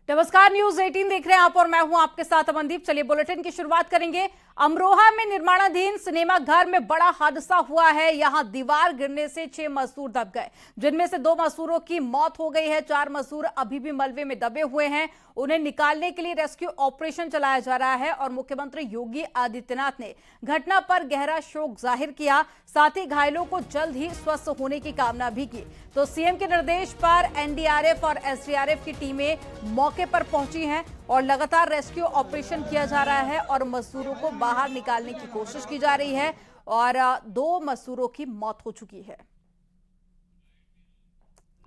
नमस्कार, न्यूज 18 देख रहे हैं आप और मैं हूं आपके साथ अमनदीप। चलिए बुलेटिन की शुरुआत करेंगे। अमरोहा में निर्माणाधीन सिनेमा घर में बड़ा हादसा हुआ है। यहां दीवार गिरने से 6 मजदूर दब गए, जिनमें से 2 मजदूरों की मौत हो गई है। 4 मजदूर अभी भी मलबे में दबे हुए हैं। उन्हें निकालने के लिए रेस्क्यू ऑपरेशन चलाया जा रहा है और मुख्यमंत्री योगी आदित्यनाथ ने घटना पर गहरा शोक जाहिर किया, साथ ही घायलों को जल्द ही स्वस्थ होने की कामना भी की। तो सीएम के निर्देश पर एनडीआरएफ और एसडीआरएफ की टीमें मौके पर पहुंची हैं और लगातार रेस्क्यू ऑपरेशन किया जा रहा है और मजदूरों को बाहर निकालने की कोशिश की जा रही है और 2 मजदूरों की मौत हो चुकी है।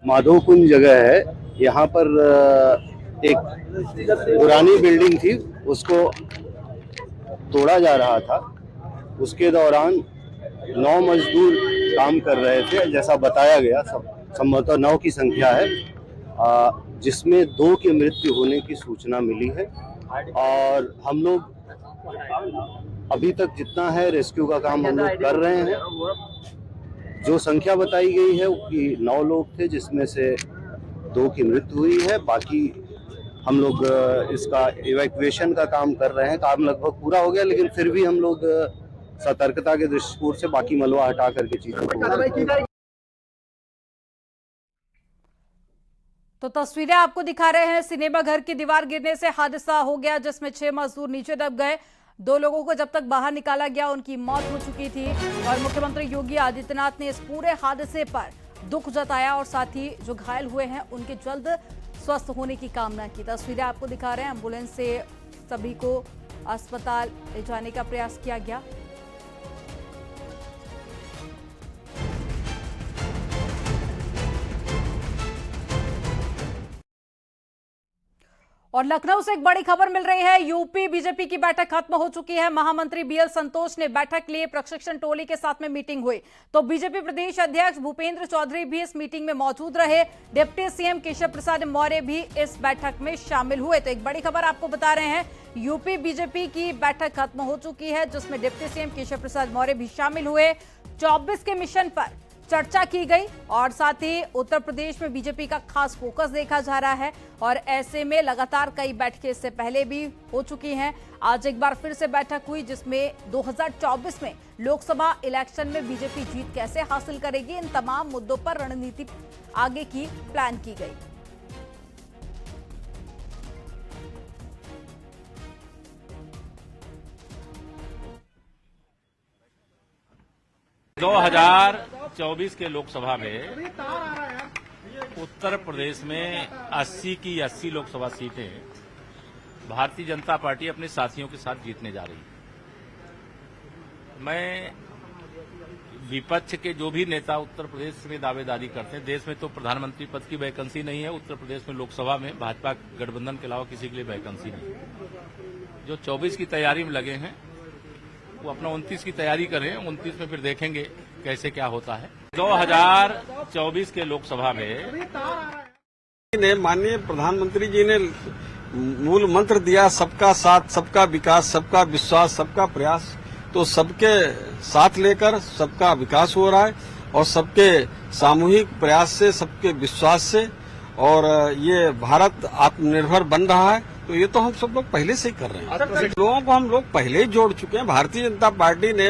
माधोकुंज जगह है, यहाँ पर एक पुरानी बिल्डिंग थी, उसको तोड़ा जा रहा था। उसके दौरान 9 मजदूर काम कर रहे थे, जैसा बताया गया। संभवतः 9 की संख्या है, जिसमें 2 की मृत्यु होने की सूचना मिली है। और हम लोग अभी तक जितना है रेस्क्यू का काम हम लोग कर रहे हैं। जो संख्या बताई गई है कि 9 लोग थे, जिसमें से 2 की मृत्यु हुई है। बाकी हम लोग इसका इवैक्यूएशन का काम कर रहे हैं। काम लगभग पूरा हो गया, लेकिन फिर भी हम लोग सतर्कता के दृष्टिकोण से बाकी मलबा हटा करके चीजों को। तो तस्वीरें आपको दिखा रहे हैं। सिनेमा घर की दीवार गिरने से हादसा हो गया, जिसमें 6 मजदूर नीचे दब गए। 2 लोगों को जब तक बाहर निकाला गया उनकी मौत हो चुकी थी और मुख्यमंत्री योगी आदित्यनाथ ने इस पूरे हादसे पर दुख जताया और साथ ही जो घायल हुए हैं उनके जल्द स्वस्थ होने की कामना की। तस्वीरें आपको दिखा रहे हैं। एम्बुलेंस से सभी को अस्पताल ले जाने का प्रयास किया गया। और लखनऊ से एक बड़ी खबर मिल रही है। यूपी बीजेपी की बैठक खत्म हो चुकी है। महामंत्री बीएल संतोष ने बैठक लिए, प्रशिक्षण टोली के साथ में मीटिंग हुई। तो बीजेपी प्रदेश अध्यक्ष भूपेंद्र चौधरी भी इस मीटिंग में मौजूद रहे। डिप्टी सीएम केशव प्रसाद मौर्य भी इस बैठक में शामिल हुए। तो एक बड़ी खबर आपको बता रहे हैं, यूपी बीजेपी की बैठक खत्म हो चुकी है, जिसमें डिप्टी सीएम केशव प्रसाद मौर्य भी शामिल हुए। 24 के मिशन पर चर्चा की गई और साथ ही उत्तर प्रदेश में बीजेपी का खास फोकस देखा जा रहा है और ऐसे में लगातार कई बैठकें इससे पहले भी हो चुकी हैं। आज एक बार फिर से बैठक हुई, जिसमें 2024 में लोकसभा इलेक्शन में बीजेपी जीत कैसे हासिल करेगी, इन तमाम मुद्दों पर रणनीति आगे की प्लान की गई। दो 2024 के लोकसभा में उत्तर प्रदेश में 80 की 80 लोकसभा सीटें भारतीय जनता पार्टी अपने साथियों के साथ जीतने जा रही है। मैं विपक्ष के जो भी नेता उत्तर प्रदेश में दावेदारी करते हैं, देश में तो प्रधानमंत्री पद की वैकेंसी नहीं है, उत्तर प्रदेश में लोकसभा में भाजपा गठबंधन के अलावा किसी के लिए वैकेंसी नहीं है। जो 24 की तैयारी में लगे हैं वो अपना 29 की तैयारी करें। 29 में फिर देखेंगे कैसे क्या होता है। 2024 के लोकसभा में माननीय प्रधानमंत्री जी ने मूल मंत्र दिया, सबका साथ, सबका विकास, सबका विश्वास, सबका प्रयास। तो सबके साथ लेकर सबका विकास हो रहा है और सबके सामूहिक प्रयास से, सबके विश्वास से, और ये भारत आत्मनिर्भर बन रहा है। तो ये तो हम सब लोग पहले से ही कर रहे हैं। लोगों को हम लोग पहले ही जोड़ चुके हैं। भारतीय जनता पार्टी ने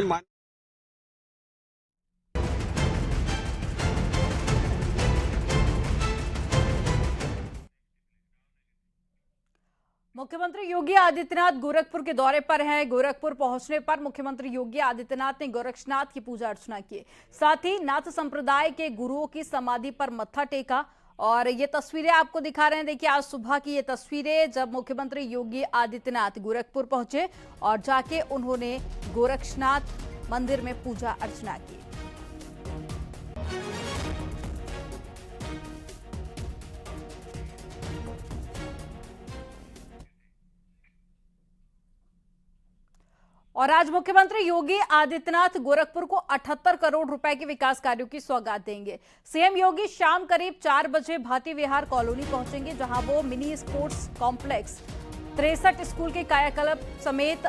मुख्यमंत्री योगी आदित्यनाथ गोरखपुर के दौरे पर हैं। गोरखपुर पहुंचने पर मुख्यमंत्री योगी आदित्यनाथ ने गोरक्षनाथ की पूजा अर्चना की, साथ ही नाथ संप्रदाय के गुरुओं की समाधि पर मत्था टेका। और ये तस्वीरें आपको दिखा रहे हैं। देखिए, आज सुबह की ये तस्वीरें, जब मुख्यमंत्री योगी आदित्यनाथ गोरखपुर पहुंचे और जाके उन्होंने गोरक्षनाथ मंदिर में पूजा अर्चना की। और आज मुख्यमंत्री योगी आदित्यनाथ गोरखपुर को 78 करोड़ रुपए के विकास कार्यों की सौगात देंगे। सीएम योगी शाम करीब 4 बजे भाटी विहार कॉलोनी पहुंचेंगे, जहां वो मिनी स्पोर्ट्स कॉम्प्लेक्स, 63 स्कूल के कायाकल्प समेत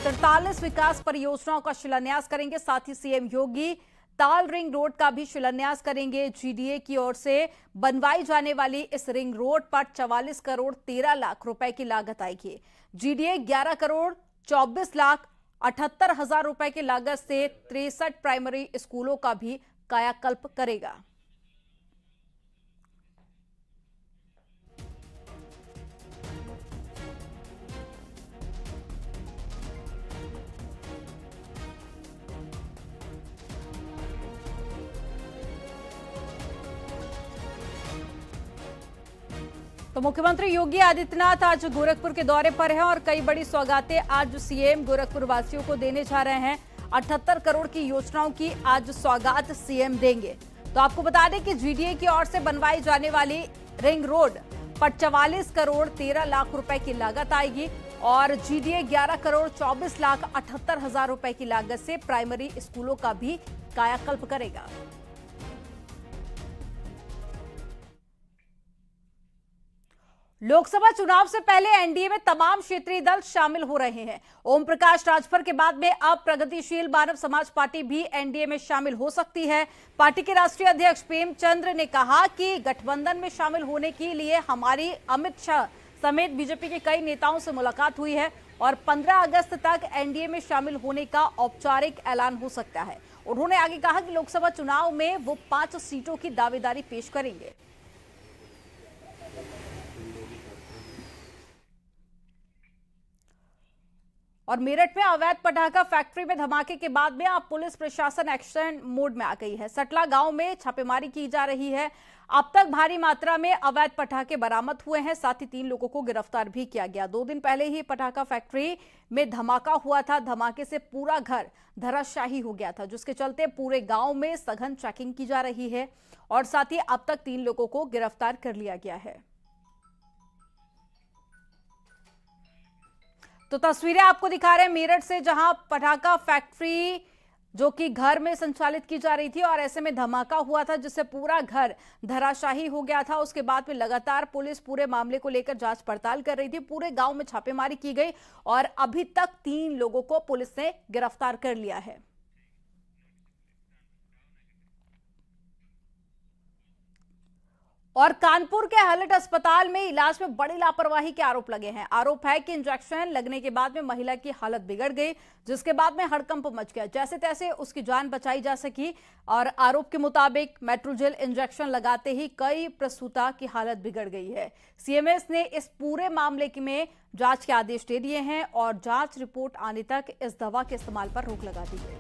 43 विकास परियोजनाओं का शिलान्यास करेंगे। साथ ही सीएम योगी ताल रिंग रोड का भी शिलान्यास करेंगे। जीडीए की ओर से बनवाई जाने वाली इस रिंग रोड पर 44 करोड़ 13 लाख रुपए की लागत आएगी। जीडीए 11 करोड़ 24 लाख 78 हजार रुपए की लागत से 63 प्राइमरी स्कूलों का भी कायाकल्प करेगा। तो मुख्यमंत्री योगी आदित्यनाथ आज गोरखपुर के दौरे पर हैं और कई बड़ी सौगातें आज सीएम गोरखपुर वासियों को देने जा रहे हैं। 78 करोड़ की योजनाओं की आज सौगात सीएम देंगे। तो आपको बता दें कि जीडीए की ओर से बनवाई जाने वाली रिंग रोड पर 44 करोड़ 13 लाख रुपए की लागत आएगी और जीडीए 11 करोड़ 24 लाख 78 हजार रुपए की लागत से प्राइमरी स्कूलों का भी कायाकल्प करेगा। लोकसभा चुनाव से पहले एनडीए में तमाम क्षेत्रीय दल शामिल हो रहे हैं। ओम प्रकाश राजभर के बाद में अब प्रगतिशील मानव समाज पार्टी भी एनडीए में शामिल हो सकती है। पार्टी के राष्ट्रीय अध्यक्ष प्रेमचंद्र ने कहा कि गठबंधन में शामिल होने के लिए हमारी अमित शाह समेत बीजेपी के कई नेताओं से मुलाकात हुई है और 15 अगस्त तक एनडीए में शामिल होने का औपचारिक ऐलान हो सकता है। उन्होंने आगे कहा कि लोकसभा चुनाव में वो 5 सीटों की दावेदारी पेश करेंगे। और मेरठ में अवैध पटाखा फैक्ट्री में धमाके के बाद में अब पुलिस प्रशासन एक्शन मोड में आ गई है। सटला गांव में छापेमारी की जा रही है। अब तक भारी मात्रा में अवैध पटाखे बरामद हुए हैं, साथ ही 3 लोगों को गिरफ्तार भी किया गया। 2 दिन पहले ही पटाखा फैक्ट्री में धमाका हुआ था। धमाके से पूरा घर धराशायी हो गया था, जिसके चलते पूरे गांव में सघन चेकिंग की जा रही है और साथ ही अब तक 3 लोगों को गिरफ्तार कर लिया गया है। तो तस्वीरें आपको दिखा रहे हैं मेरठ से, जहां पटाखा फैक्ट्री जो कि घर में संचालित की जा रही थी और ऐसे में धमाका हुआ था जिससे पूरा घर धराशायी हो गया था। उसके बाद में लगातार पुलिस पूरे मामले को लेकर जांच पड़ताल कर रही थी। पूरे गांव में छापेमारी की गई और अभी तक 3 लोगों को पुलिस ने गिरफ्तार कर लिया है। और कानपुर के हलट अस्पताल में इलाज में बड़ी लापरवाही के आरोप लगे हैं। आरोप है कि इंजेक्शन लगने के बाद में महिला की हालत बिगड़ गई, जिसके बाद में हड़कंप मच गया। जैसे तैसे उसकी जान बचाई जा सकी और आरोप के मुताबिक मेट्रोजेल इंजेक्शन लगाते ही कई प्रसूता की हालत बिगड़ गई है। सीएमएस ने इस पूरे मामले में जांच के आदेश दे दिए हैं और जांच रिपोर्ट आने तक इस दवा के इस्तेमाल पर रोक लगा दी गई।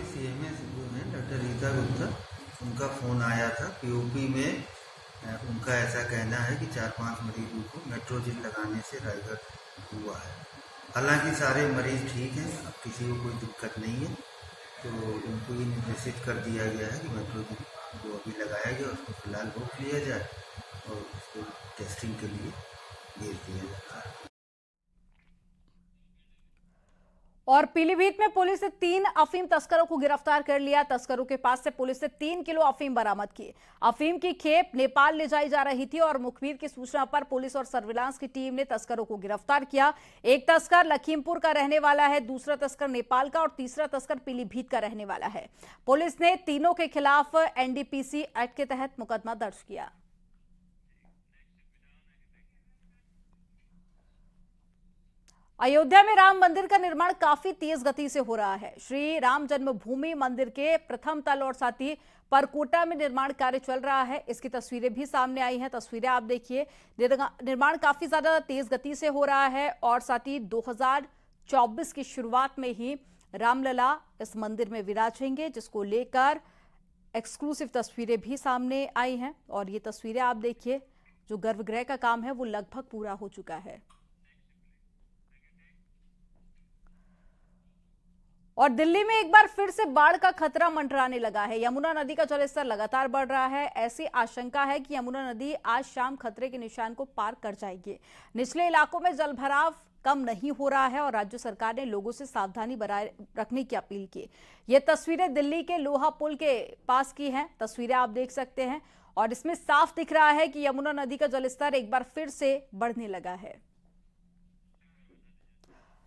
सीएमएस जो है डॉक्टर रीता गुप्ता, उनका फोन आया था। पीओपी में उनका ऐसा कहना है कि 4-5 मरीजों को मेट्रोजिल लगाने से रायगढ़ हुआ है। हालांकि सारे मरीज ठीक हैं, अब किसी को कोई दिक्कत नहीं है, तो उनको ये निर्देशित कर दिया गया है कि मेट्रोजिल जो अभी लगाया गया उसको फिलहाल रोक लिया जाए और उसको टेस्टिंग के लिए भेज दिया जाए। और पीलीभीत में पुलिस ने 3 अफीम तस्करों को गिरफ्तार कर लिया। तस्करों के पास से पुलिस ने 3 किलो अफीम बरामद की। अफीम की खेप नेपाल ले जाई जा रही थी और मुखबिर की सूचना पर पुलिस और सर्विलांस की टीम ने तस्करों को गिरफ्तार किया। एक तस्कर लखीमपुर का रहने वाला है, दूसरा तस्कर नेपाल का और तीसरा तस्कर पीलीभीत का रहने वाला है। पुलिस ने तीनों के खिलाफ एनडीपीसी एक्ट के तहत मुकदमा दर्ज किया। अयोध्या में राम मंदिर का निर्माण काफी तेज गति से हो रहा है। श्री राम जन्मभूमि मंदिर के प्रथम तल और साथ ही परकोटा में निर्माण कार्य चल रहा है। इसकी तस्वीरें भी सामने आई हैं। तस्वीरें आप देखिए, निर्माण काफी ज्यादा तेज गति से हो रहा है और साथ ही 2024 की शुरुआत में ही रामलला इस मंदिर में विराजेंगे, जिसको लेकर एक्सक्लूसिव तस्वीरें भी सामने आई हैं। और ये तस्वीरें आप देखिए, जो गर्भगृह का काम है वो लगभग पूरा हो चुका है। और दिल्ली में एक बार फिर से बाढ़ का खतरा मंडराने लगा है। यमुना नदी का जलस्तर लगातार बढ़ रहा है। ऐसी आशंका है कि यमुना नदी आज शाम खतरे के निशान को पार कर जाएगी। निचले इलाकों में जलभराव कम नहीं हो रहा है और राज्य सरकार ने लोगों से सावधानी बनाए रखने की अपील की। ये तस्वीरें दिल्ली के लोहा पुल के पास की हैं। तस्वीरें आप देख सकते हैं और इसमें साफ दिख रहा है कि यमुना नदी का जलस्तर एक बार फिर से बढ़ने लगा है।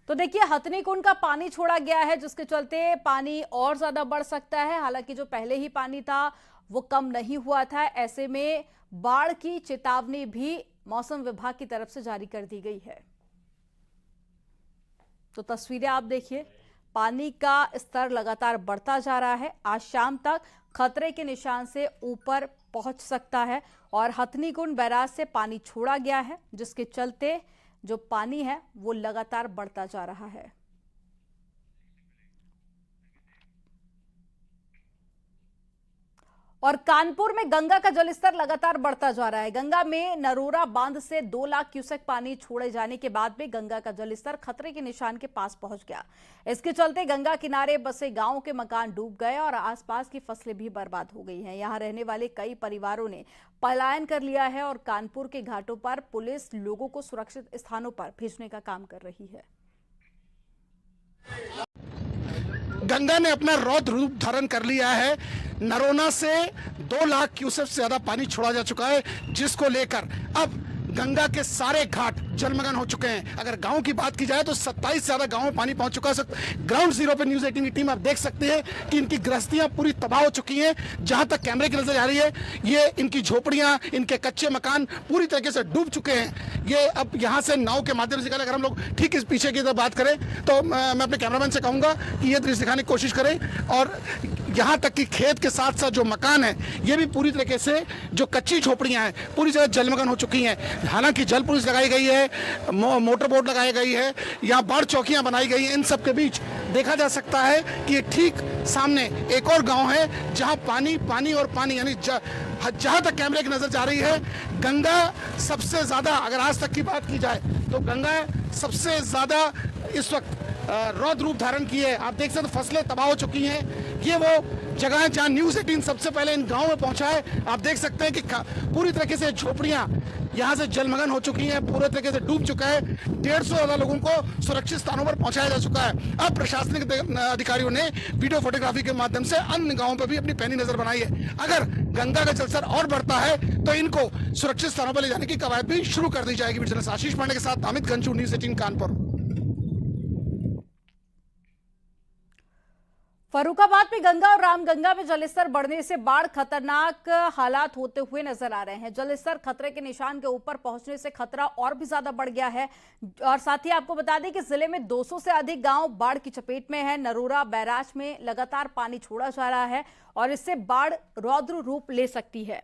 तो देखिए, हथनी कुंड का पानी छोड़ा गया है, जिसके चलते पानी और ज्यादा बढ़ सकता है। हालांकि जो पहले ही पानी था वो कम नहीं हुआ था। ऐसे में बाढ़ की चेतावनी भी मौसम विभाग की तरफ से जारी कर दी गई है। तो तस्वीरें आप देखिए, पानी का स्तर लगातार बढ़ता जा रहा है। आज शाम तक खतरे के निशान से ऊपर पहुंच सकता है और हथनी कुंड बैराज से पानी छोड़ा गया है, जिसके चलते जो पानी है वो लगातार बढ़ता जा रहा है। और कानपुर में गंगा का जलस्तर लगातार बढ़ता जा रहा है। गंगा में नरोरा बांध से 2 लाख क्यूसेक पानी छोड़े जाने के बाद भी गंगा का जलस्तर खतरे के निशान के पास पहुंच गया। इसके चलते गंगा किनारे बसे गांवों के मकान डूब गए और आसपास की फसलें भी बर्बाद हो गई हैं। यहां रहने वाले कई परिवारों ने पलायन कर लिया है और कानपुर के घाटों पर पुलिस लोगों को सुरक्षित स्थानों पर भेजने का काम कर रही है। गंगा ने अपना रौद्र रूप धारण कर लिया है। नरोना से 2 लाख क्यूसेक से ज्यादा पानी छोड़ा जा चुका है, जिसको लेकर अब गंगा के सारे घाट जलमग्न हो चुके हैं। अगर गांव की बात की जाए तो 27 से ज्यादा गांव में पानी पहुंच चुका है। ग्राउंड जीरो पे न्यूज 18 की टीम आप देख सकते हैं कि इनकी गृहस्थियां पूरी तबाह हो चुकी हैं। जहां तक कैमरे की नजर आ रही है, ये इनकी झोपड़ियां, इनके कच्चे मकान पूरी तरीके से डूब चुके हैं। ये अब यहां से नाव के माध्यम से, अगर हम लोग ठीक इस पीछे की तरफ बात करें तो मैं अपने कैमरामैन से कहूंगा कि ये दृश्य दिखाने की कोशिश करें। और यहां तक कि खेत के साथ साथ जो मकान है, ये भी पूरी तरीके से जो कच्ची झोपड़ियां हैं पूरी जगह जलमग्न हो चुकी हैं। हालांकि जल पुलिस लगाई गई है, मोटर बोट लगाई गई है, यहाँ बाढ़ चौकियां बनाई गई हैं। इन सब के बीच देखा जा सकता है कि ये ठीक सामने एक और गांव है जहां पानी पानी और पानी, यानी जहां तक कैमरे की नजर जा रही है, गंगा सबसे ज्यादा, अगर आज तक की बात की जाए तो गंगा सबसे ज्यादा इस वक्त रौद्र रूप धारण की है। आप देख सकते हैं फसलें तबाह हो चुकी हैं। ये वो जगह है जहां न्यूज 18 सबसे पहले इन गांव में पहुंचा है। आप देख सकते हैं कि पूरी तरीके से झोपड़ियां यहां से जलमग्न हो चुकी हैं, पूरे तरीके से डूब चुका है। 150 से ज्यादा लोगों को सुरक्षित स्थानों पर पहुंचाया जा चुका है। अब प्रशासनिक अधिकारियों ने वीडियो फोटोग्राफी के माध्यम से अन्य गांवों पर भी अपनी पैनी नजर बनाई है। अगर गंगा का जलस्तर और बढ़ता है तो इनको सुरक्षित स्थानों पर ले जाने की कवायद भी शुरू कर दी जाएगी। आशीष पांडे के साथ अमित गंजू, न्यूज 18 कानपुर। फर्रुखाबाद में गंगा और रामगंगा में जलस्तर बढ़ने से बाढ़ खतरनाक हालात होते हुए नजर आ रहे हैं। जलस्तर खतरे के निशान के ऊपर पहुंचने से खतरा और भी ज्यादा बढ़ गया है। और साथ ही आपको बता दें कि जिले में 200 से अधिक गांव बाढ़ की चपेट में है। नरोरा बैराज में लगातार पानी छोड़ा जा रहा है और इससे बाढ़ रौद्र रूप ले सकती है।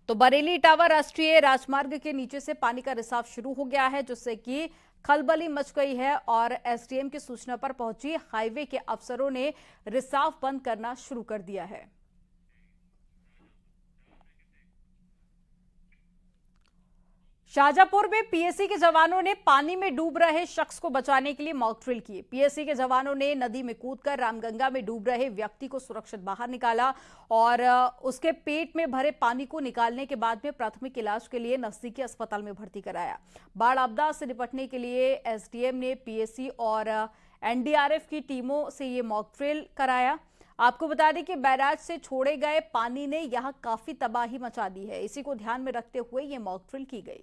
तो बरेली इटावा राष्ट्रीय राजमार्ग के नीचे से पानी का रिसाव शुरू हो गया है, जिससे कि खलबली मच गई है और एसडीएम की सूचना पर पहुंची हाईवे के अफसरों ने रिसाव बंद करना शुरू कर दिया है। शाहजहांपुर में पीएसी के जवानों ने पानी में डूब रहे शख्स को बचाने के लिए मॉक ड्रिल की। पीएसी के जवानों ने नदी में कूदकर रामगंगा में डूब रहे व्यक्ति को सुरक्षित बाहर निकाला और उसके पेट में भरे पानी को निकालने के बाद में प्राथमिक इलाज के लिए नजदीकी अस्पताल में भर्ती कराया। बाढ़ आपदा से निपटने के लिए एसडीएम ने पीएसी और एनडीआरएफ की टीमों से ये मॉक ड्रिल कराया। आपको बता दें कि बैराज से छोड़े गए पानी ने यहां काफी तबाही मचा दी है। इसी को ध्यान में रखते हुए ये मॉक ड्रिल की गई।